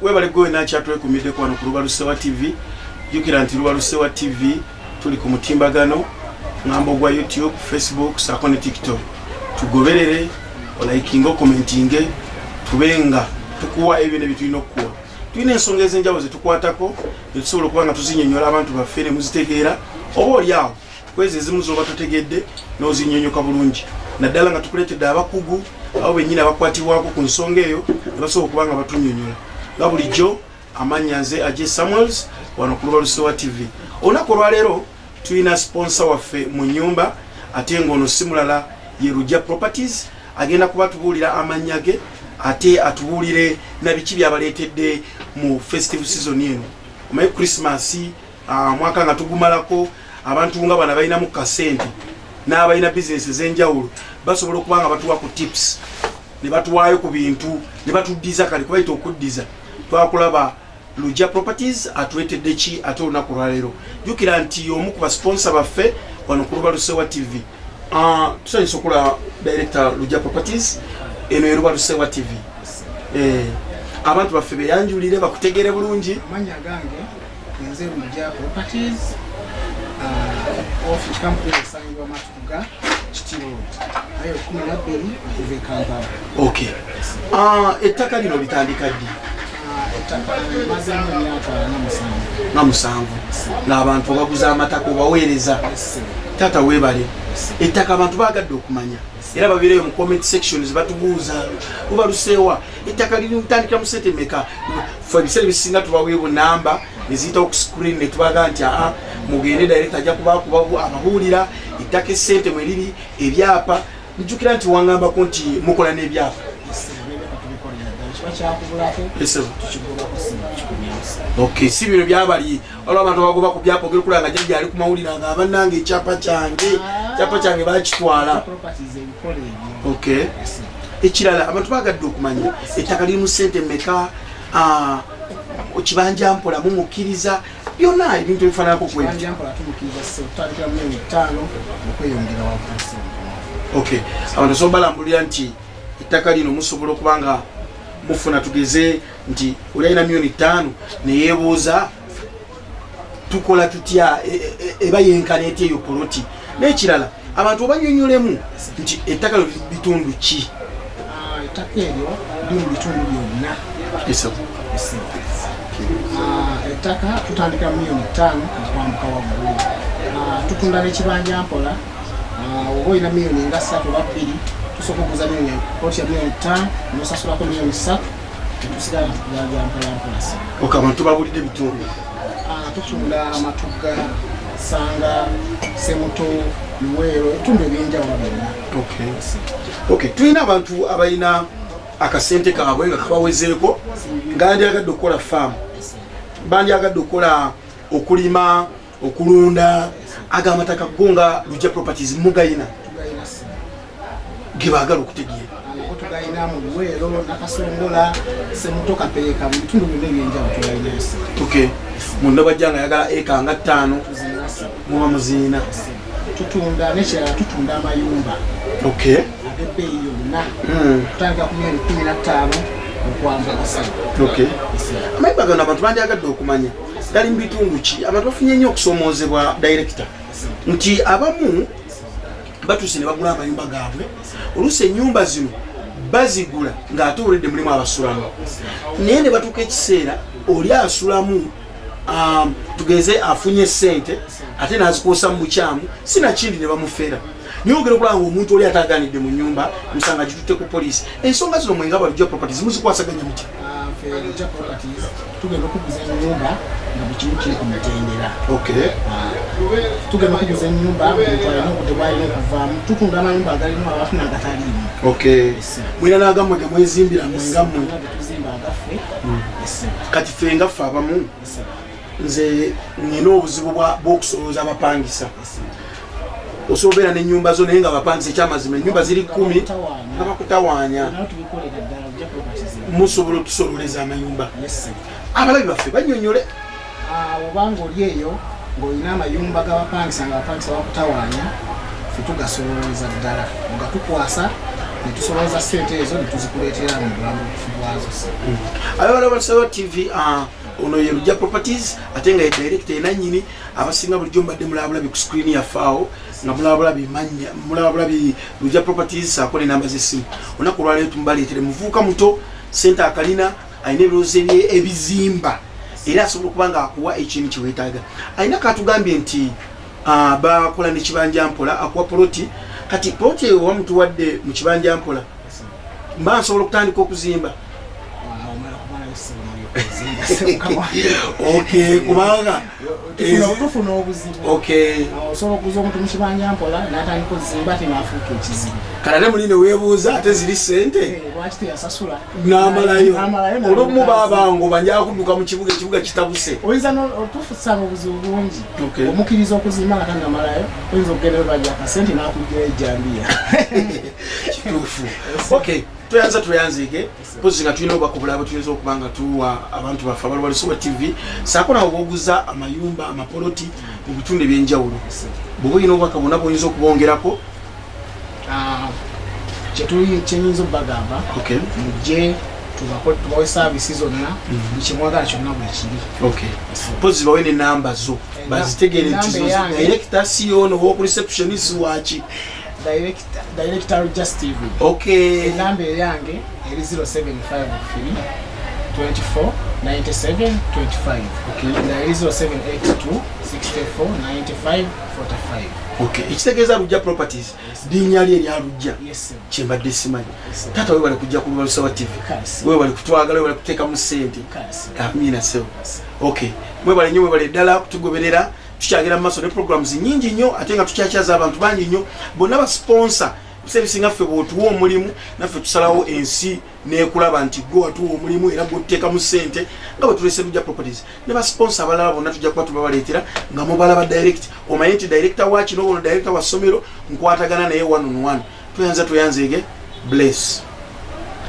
webale gwe nacha twekumide kwano ku Lubalusewa TV. Jukira nti Lubalusewa TV tuli ku mutimbagano ngambo gwa YouTube, Facebook, sakone TikTok. Tugoberere, likingo, commentinge, tubenga tukuwa ebintu bitulina okuwa. Tulina ensonga ezenjawulo ze tukwatako etusobola okuba nga tuzinyonyola abantu baffe ne muzitegeera oba olyawo kwezi ezimu zoba tutegedde n'ozinyonyoka bulungi naddala nga tukuleetedde abakugu abo bennyini abakwatibwako ku nsonga eyo ne basobola okuba nga batunyonyola nga bulijjo amannya nze Ajay Samuels wano ku Lubalusewa TV. Olunaku olwaleero tulina sponsor waffe mu nnyumba ate ng'ono si mulala ye Lugya Properties agenda kuba tubuulira amannya ge ate atubuulire na biki byabaleetedde mu festive season eno. Omaye Christmas mwaka nga tugumalako abantu nga bana balina mu kasente n'abalina business ez'enjawulo basobola okuba nga batuwa ku tips ne batuwaayo ku bintu ne batuddiza kale kubayita okuddiza. Twakulaba Lugya Properties atuleetedde ki ate olunaku lwaleero. Jjukira nti omu ku basponsor baffe wano ku Lubalusewa TV. Tusanyusa okulaba director Lugya Properties eno ye Lubalusewa TV. Abantu baffe beyanjulire bakutegere bulungi. Amanya gange nze Lugya Properties office company esangibwa Matuga Kitiro ayo 12 kuve Kampala. Okay. Ettaka lino litandika ddi? Ettaka mazemu emyaka namusanvu n'abantu baguza amataka obaweereza. Tata weebale. Ettaka abantu baagadde okumanya era babireyo mu comment sections batubuuza Lubalusewa ettaka lino litandikira mu sente meka ffe ebiseera bisinga tubaweebo namba neziyita ku screen ne tubaga nti mugende direct ajja kubakubabu ababuulira ettaka essente mwe liri ebyapa nijjukira nti wangambako nti mukola n'ebyapa. Okay, si bino byabali olwo abantu bagoba ku byapa ogera kulanga jjajja ali ku mawulire nga abannange ekyapa kyange bakitwala. Okay. Ekirala abantu bagadde okumanya ettaka liri mu ssente mmeka okibanja mpola mumukkiriza byonna ebintu ebifaananako kwebyo. Okay. Abantu so balambulira nti ettaka lino musobola okuba nga mufuna tugeze nti olina $5,000,000 ne yeebuuza tukola tutya eba yenkana etya eyo poloti. N'ekirala abantu obanyonyolemu nti ettaka lyo bitundu ki? Ettaka eryo liri mu bitundu byonna. Ettaka tutandika $5,000,000 okwambuka waggulu. Tutunda n'ekibanja mpola oba olina $3,000,000 oba 2 tusobola okuguza poloti ya $5,000,000 n'osasulako $3,000,000 tusigala tukubanja mpola. Okay, abantu babulidde bitundu. Tutunda Matuga, Sanga, Semuto, Luwero, ebitundu ebyenjawulo byonna. Okay, tulina abantu abalina akasente kaabwe nga kabawezeeko ngandyagadde okukola faamu bandyagadde okukola okulima okulunda aga amataka go nga Lugya Properties mugayina ge baagala okutegeera. Tugayina mu Luwero, Nakasongola, Semuto, Kapeeka, mu bitundu byonna ebyenjawulo tugayina. Okay. Munda bajja nga yagala eka nga 5 muba muziina. Tutunda n'ekirala tutunda amayumba. Okay. Ebbeeyi yonna. Tutandika ku $15,000 okwambuka. Okay. Amayumba gano abantu bandyagadde okumanya gali mu bitundu ki? Abantu bafunye nnyo okusoomoozebwa director nti abamu batuuse ne bagula amayumba gaabwe oluusi ennyumba zino bazigula ng'ate olwedde mulimu abasulamu naye ne batuuka ekiseera oli asulamu tugeze afunye ssente ate n'azikoosa mu bukyamu sinakindi ne bamufeera. Niyo ogera okulaba omuntu oli ataaganidde mu nnyumba musanga gitutte ku poliisi. Ensonga zino mwenga ba Lugya Properties muzikwasaganya muti? Lugya Properties tugenda okuguza ennyumba nga buli kimu kiri ku mutendera. Okay. Tugenda okuguza ennyumba omuntu alina okudde alina okuvaamu. Tutunda amayumba agalimu abafuna agataliimu. Okay. Mwina n'agammwe ge mwezimbira mwengammwe. Tuzimba agaffe. Kati ffe nga ffe abamu nze nina obuzibu bw'okusolooza abapangisa. Osobeera n'ennyumba zo naye nga bapangisa ekyamazima ennyumba ziri 10 nga bakutawaanya. Musobola otusololeza amayumba. Abalabi baffe bannyonnyole. Obanga oli eyo ng'olina amayumba g'abapangisa nga abapangisa bakutawaanya ffe tugasololeza ddala nga tukwasa netusoboza ssente ezo netuzikuleetera mu bulambu bwazo. Abawala ba Lusewa TV ono ye Lugya Properties ate nga ye director enanyini abasinga bulijjo mbadde mulabulabi ku screen yafaawo nga mulabulabi Lugya Properties akole namba z'essimu. Olunaku lwaleero tumubaleetere muvubuka muto sente akalina alina ebirowoozo ebizimba era asobola okuba nga akuwa ekintu kye weetaaga. Alina katugambye nti bakola ne kibanja mpola akuwa poloti kati poloti eyo wamutuwadde mu kibanja mpola mba nsobola okutandika okuzimba. Okay, kubanga tufuna obuzibu. Okay. Osobola okuza omuntu mu kibanja mpola n'atandika okuzimba ate n'afuuka ekizibu. Kale muli ne weebuuza ate ziri ssente. Lwaki teyasasula? N'amalayo. Olumu baabango banja kudduka mu kibuga kitabuse. Oyinza n'otufuusanga obuzibu bungi. Omukkiriza okuzimba nga tanamalayo, oyinza okugenda olwajja akasente n'akuggyayo ejjambiya. Kituufu. Okay. Tuyanzike pozi nga tulina obakubulabo tuyinza okuba nga tuwa abantu baffe abalwa Lusewa TV saako nawo boguza amayumba amapoloti mu bitundu ebyenjawulo bw'oba olina obubaka bwonna bw'oyinza okubongerako kyenyinza obbagamba mujje tubawe saavisi zonna buli kyemwagala kyonna bwe kiri. Pozi bawe n'enamba zo bazitegeere nti director si ono owoku receptionist waki Director Just TV. Okay. Enamba yange eri 0753 24 97 25. Okay. Eri 0782 64 95 45. Okay. Ekitegeeza Lugya Properties. Linnya lye erya Lugya. Yes sir. Kyembadde simanyi. Taata weebale kujja ku Lusewa TV. Weebale kutwagala, weebale kuteeka mu ssente. Amina sewo. Okay. Weebale nnyo weebale ddala kutugoberera. Tukyagera mu maaso ne programs nyingi nnyo ate nga tukyakyaza abantu bangi nnyo bonna ba sponsor bisebisinga ffe bw'otuwa omulimu naffe tusalawo ensi n'ekulaba nti gwe watuwa omulimu era gw'otuteeka mu ssente nga bwe tulese Lugya Properties ne ba sponsor abalala bonna tujja kuba tubabaleetera nga mubalaba direct omanyi nti director wa kino ono director wa ssomero nkwatagana naye one on one tuyanzeege bless.